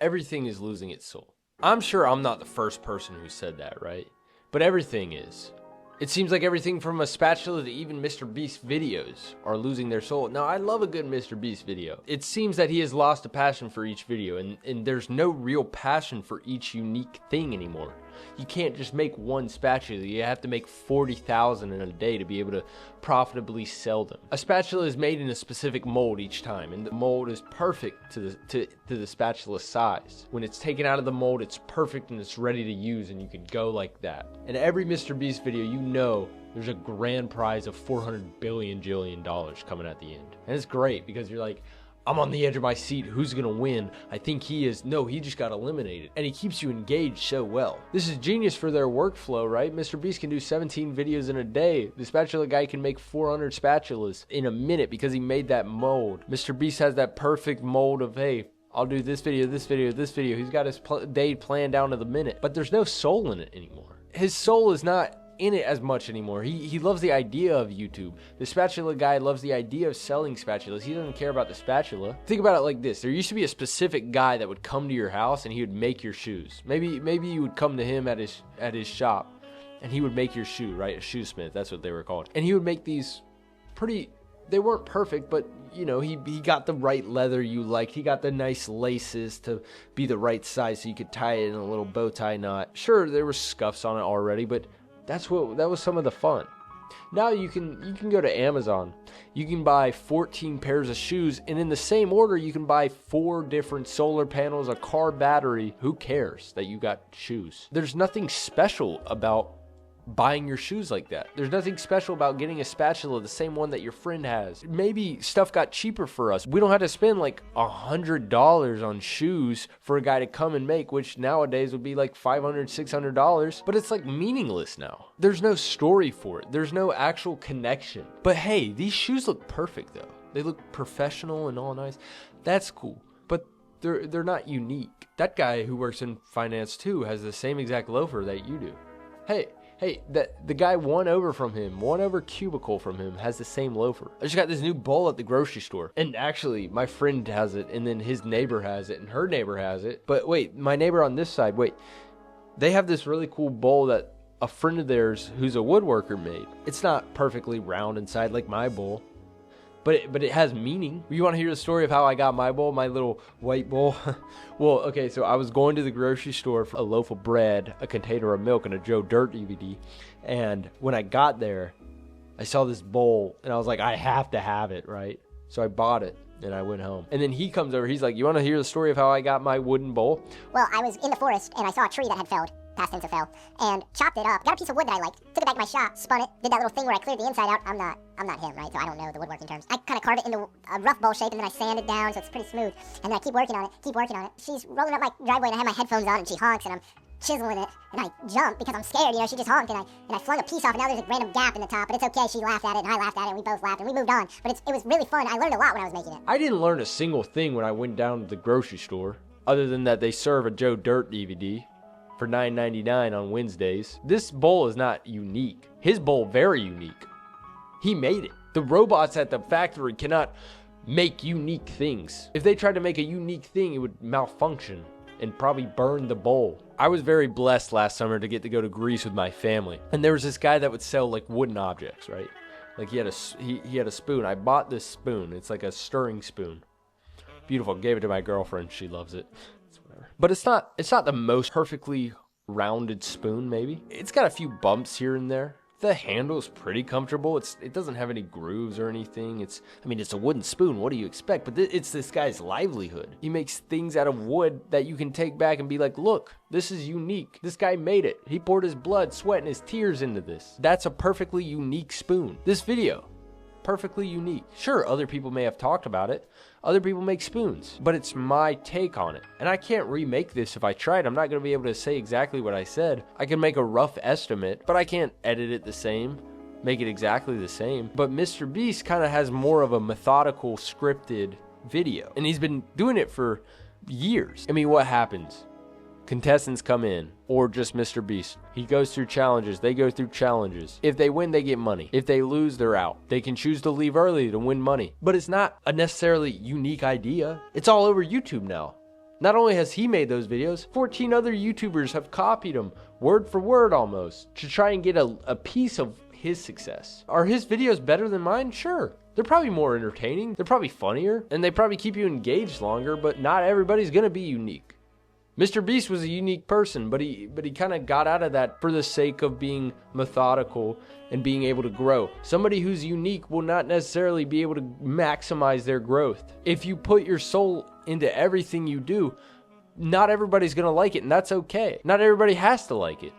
Everything is losing its soul. I'm sure I'm not the first person who said that, right? But everything is. It seems like everything from a spatula to even Mr. Beast videos are losing their soul. Now, I love a good Mr. Beast video. It seems that he has lost a passion for each video, and there's no real passion for each unique thing anymore. You can't just make one spatula. You have to make 40,000 in a day to be able to profitably sell them. A spatula is made in a specific mold each time, and the mold is perfect to the spatula size. When it's taken out of the mold, it's perfect and it's ready to use, and you can go like that. In every Mr. Beast video, you know there's a grand prize of $400 billion coming at the end. And it's great because you're like, I'm on the edge of my seat. Who's going to win? I think he is. No, he just got eliminated. And he keeps you engaged so well. This is genius for their workflow, right? Mr. Beast can do 17 videos in a day. The spatula guy can make 400 spatulas in a minute because he made that mold. Mr. Beast has that perfect mold of, hey, I'll do this video, this video, this video. He's got his day planned down to the minute. But there's no soul in it anymore. His soul is not in it as much anymore. He loves the idea of YouTube. The spatula guy loves the idea of selling spatulas. He doesn't care about the spatula. Think about it like this. There used to be a specific guy that would come to your house and he would make your shoes. Maybe you would come to him at his shop and he would make your shoe, right? A shoesmith, that's what they were called. And he would make these they weren't perfect, but you know, he got the right leather you liked. He got the nice laces to be the right size so you could tie it in a little bow tie knot. Sure, there were scuffs on it already, but that was some of the fun. Now you can go to Amazon. You can buy 14 pairs of shoes, and in the same order, you can buy 4 different solar panels, a car battery. Who cares that you got shoes? There's nothing special about buying your shoes like that. There's nothing special about getting a spatula, the same one that your friend has. Maybe stuff got cheaper for us. We don't have to spend like $100 on shoes for a guy to come and make, which nowadays would be like $500, $600, but it's like meaningless now. There's no story for it. There's no actual connection. But hey, these shoes look perfect though. They look professional and all nice. That's cool. But they're not unique. That guy who works in finance too has the same exact loafer that you do. Hey, the guy one over cubicle from him has the same loafer. I just got this new bowl at the grocery store. And actually, my friend has it, and then his neighbor has it, and her neighbor has it. But wait, my neighbor on this side, they have this really cool bowl that a friend of theirs who's a woodworker made. It's not perfectly round inside like my bowl, but it has meaning. You want to hear the story of how I got my bowl, my little white bowl? Well, okay, so I was going to the grocery store for a loaf of bread, a container of milk, and a Joe Dirt DVD. And when I got there, I saw this bowl, and I was like, I have to have it, right? So I bought it, and I went home. And then he comes over, he's like, you want to hear the story of how I got my wooden bowl? Well, I was in the forest, and I saw a tree that had felled. Past tense of fell, and chopped it up. Got a piece of wood that I liked, took it back to my shop, spun it, did that little thing where I cleared the inside out. I'm not him, right? So I don't know the woodworking terms. I kind of carved it into a rough bowl shape, and then I sand it down so it's pretty smooth. And then I keep working on it. She's rolling up my driveway, and I have my headphones on, and she honks, and I'm chiseling it, and I jump because I'm scared, you know, she just honked, and I flung a piece off, and now there's a random gap in the top, but it's okay. She laughed at it, and I laughed at it, and we both laughed, and we moved on. But it was really fun. I learned a lot when I was making it. I didn't learn a single thing when I went down to the grocery store, other than that they serve a Joe Dirt DVD. For $9.99 on Wednesdays. This bowl is not unique. His bowl, very unique. He made it. The robots at the factory cannot make unique things. If they tried to make a unique thing, it would malfunction and probably burn the bowl. I was very blessed last summer to get to go to Greece with my family. And there was this guy that would sell like wooden objects, right? Like he had a spoon. I bought this spoon. It's like a stirring spoon. Beautiful. Gave it to my girlfriend. She loves it. But it's not the most perfectly rounded spoon, maybe. It's got a few bumps here and there. The handle's pretty comfortable. It doesn't have any grooves or anything. It's a wooden spoon. What do you expect? But it's this guy's livelihood. He makes things out of wood that you can take back and be like, look, this is unique. This guy made it. He poured his blood, sweat, and his tears into this. That's a perfectly unique spoon. This video, perfectly unique. Sure, other people may have talked about it. Other people make spoons, but it's my take on it. And I can't remake this if I tried. I'm not going to be able to say exactly what I said. I can make a rough estimate, but I can't edit it the same, make it exactly the same. But Mr. Beast kind of has more of a methodical, scripted video. And he's been doing it for years. I mean, what happens? Contestants come in, or just Mr. Beast. He goes through challenges. They go through challenges. If they win, they get money. If they lose, they're out. They can choose to leave early to win money. But it's not a necessarily unique idea. It's all over YouTube now. Not only has he made those videos, 14 other YouTubers have copied him, word for word almost, to try and get a piece of his success. Are his videos better than mine? Sure. They're probably more entertaining. They're probably funnier. And they probably keep you engaged longer, but not everybody's going to be unique. Mr. Beast was a unique person, but he kind of got out of that for the sake of being methodical and being able to grow. Somebody who's unique will not necessarily be able to maximize their growth. If you put your soul into everything you do, not everybody's going to like it, and that's okay. Not everybody has to like it.